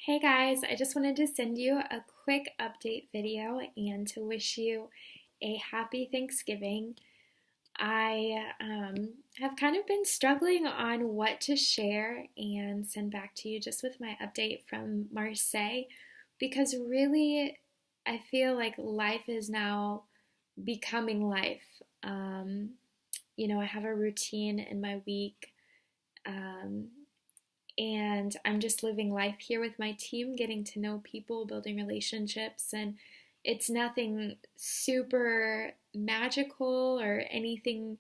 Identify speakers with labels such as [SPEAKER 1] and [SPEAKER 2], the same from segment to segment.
[SPEAKER 1] Hey guys, I just wanted to send you a quick update video and to wish you a happy Thanksgiving. I have kind of been struggling on what to share and send back to you just with my update from Marseille because really I feel like life is now becoming life. I have a routine in my week. Um, and I'm just living life here with my team, getting to know people, building relationships, and it's nothing super magical or anything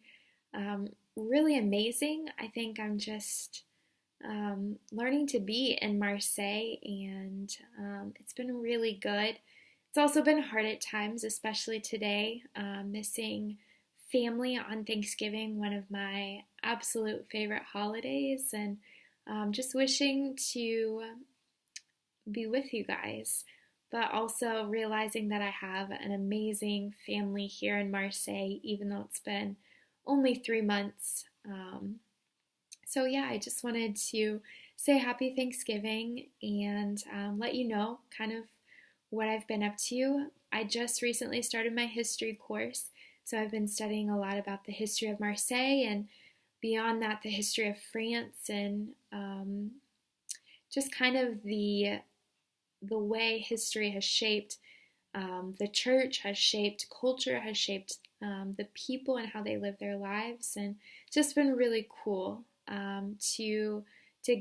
[SPEAKER 1] really amazing. I think I'm just learning to be in Marseille, and it's been really good. It's also been hard at times, especially today, missing family on Thanksgiving, one of my absolute favorite holidays, and just wishing to be with you guys, but also realizing that I have an amazing family here in Marseille, even though it's been only 3 months. Yeah, I just wanted to say happy Thanksgiving and let you know kind of what I've been up to. I just recently started my history course, so I've been studying a lot about the history of Marseille and beyond that, the history of France and just kind of the way history has shaped the church, has shaped culture, has shaped the people and how they live their lives, and it's just been really cool to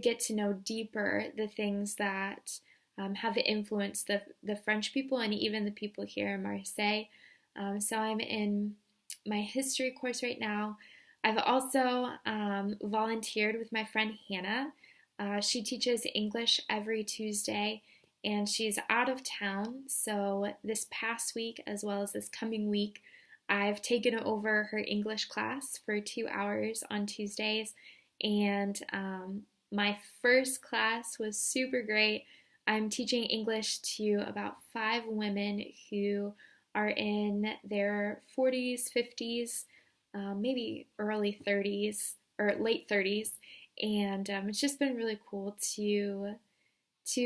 [SPEAKER 1] get to know deeper the things that have influenced the French people and even the people here in Marseille. So I'm in my history course right now. I've also volunteered with my friend Hannah. She teaches English every Tuesday, and she's out of town. So this past week, as well as this coming week, I've taken over her English class for 2 hours on Tuesdays. And my first class was super great. I'm teaching English to about 5 women who are in their 40s, 50s, maybe early 30s or late 30s, and it's just been really cool to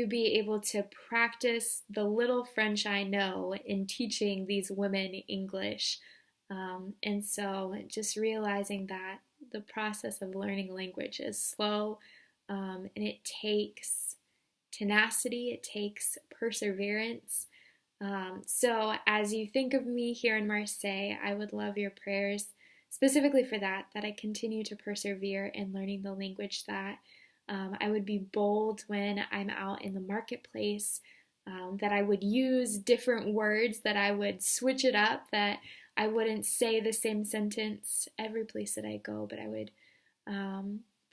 [SPEAKER 1] be able to practice the little French I know in teaching these women English. And so just realizing that the process of learning language is slow, and it takes tenacity, it takes perseverance. So as you think of me here in Marseille, I would love your prayers specifically for that I continue to persevere in learning the language, that I would be bold when I'm out in the marketplace, that I would use different words, that I would switch it up, that I wouldn't say the same sentence every place that I go, but I would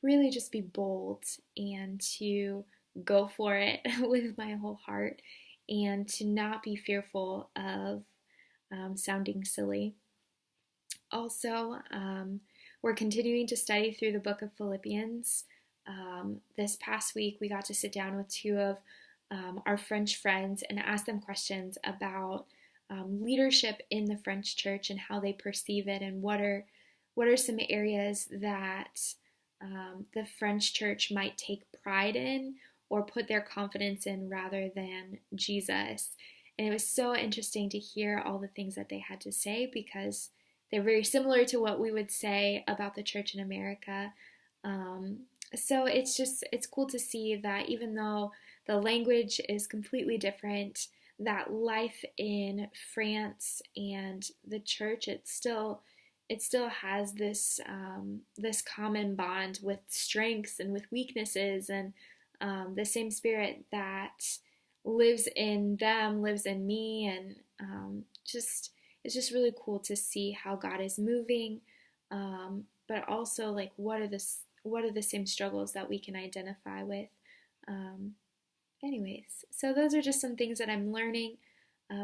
[SPEAKER 1] really just be bold and to go for it with my whole heart and to not be fearful of sounding silly. Also, we're continuing to study through the book of Philippians. This past week, we got to sit down with two of our French friends and ask them questions about leadership in the French church and how they perceive it, and what are some areas that the French church might take pride in or put their confidence in rather than Jesus. And it was so interesting to hear all the things that they had to say, because they're very similar to what we would say about the church in America. So it's cool to see that even though the language is completely different, that life in France and the church, it still has this this common bond with strengths and with weaknesses, and the same spirit that lives in them lives in me, and it's just really cool to see how God is moving, but also like what are the same struggles that we can identify with. Anyways, so those are just some things that I'm learning,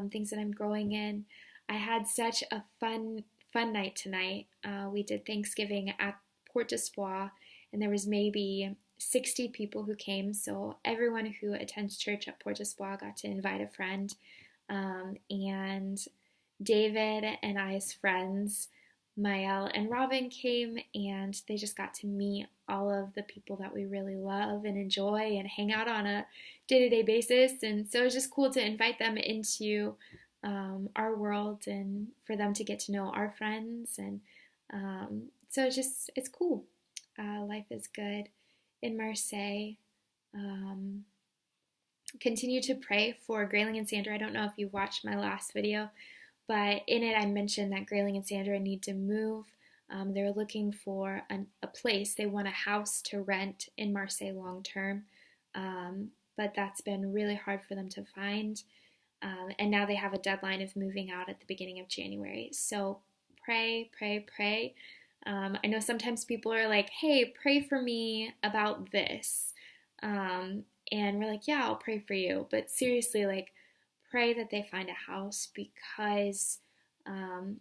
[SPEAKER 1] things that I'm growing in. I had such a fun night tonight. We did Thanksgiving at Port d'Espoir, and there was maybe 60 people who came. So everyone who attends church at Port d'Espoir got to invite a friend, and David and I's friends Mael and Robin came, and they just got to meet all of the people that we really love and enjoy and hang out on a day-to-day basis. And so it was just cool to invite them into our world and for them to get to know our friends. And so it's cool. Life is good in Marseille. Continue to pray for Grayling and Sandra. I don't know if you watched my last video, but in it I mentioned that Grayling and Sandra need to move. They're looking for a place. They want a house to rent in Marseille long term, but that's been really hard for them to find. And now they have a deadline of moving out at the beginning of January. So pray, pray, pray. I know sometimes people are like, hey, pray for me about this. And we're like, yeah, I'll pray for you. But seriously, like, pray that they find a house, because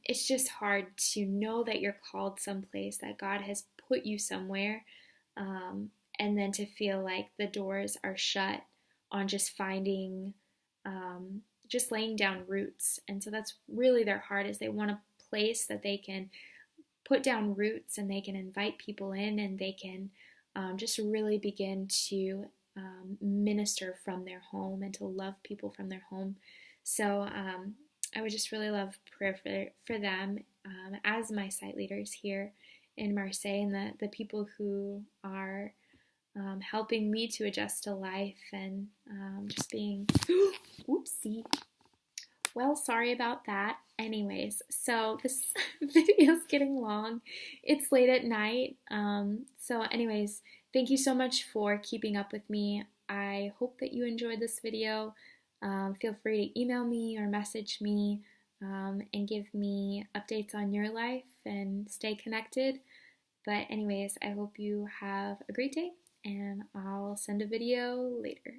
[SPEAKER 1] it's just hard to know that you're called someplace, that God has put you somewhere, and then to feel like the doors are shut on just finding, just laying down roots. And so that's really their heart, is they want a place that they can put down roots and they can invite people in, and they can just really begin to minister from their home and to love people from their home. So I would just really love prayer for them as my site leaders here in Marseille, and the people who are helping me to adjust to life and just being, whoopsie. Well, sorry about that. Anyways, so this video is getting long. It's late at night. So anyways, thank you so much for keeping up with me. I hope that you enjoyed this video. Feel free to email me or message me and give me updates on your life and stay connected. But anyways, I hope you have a great day, and I'll send a video later.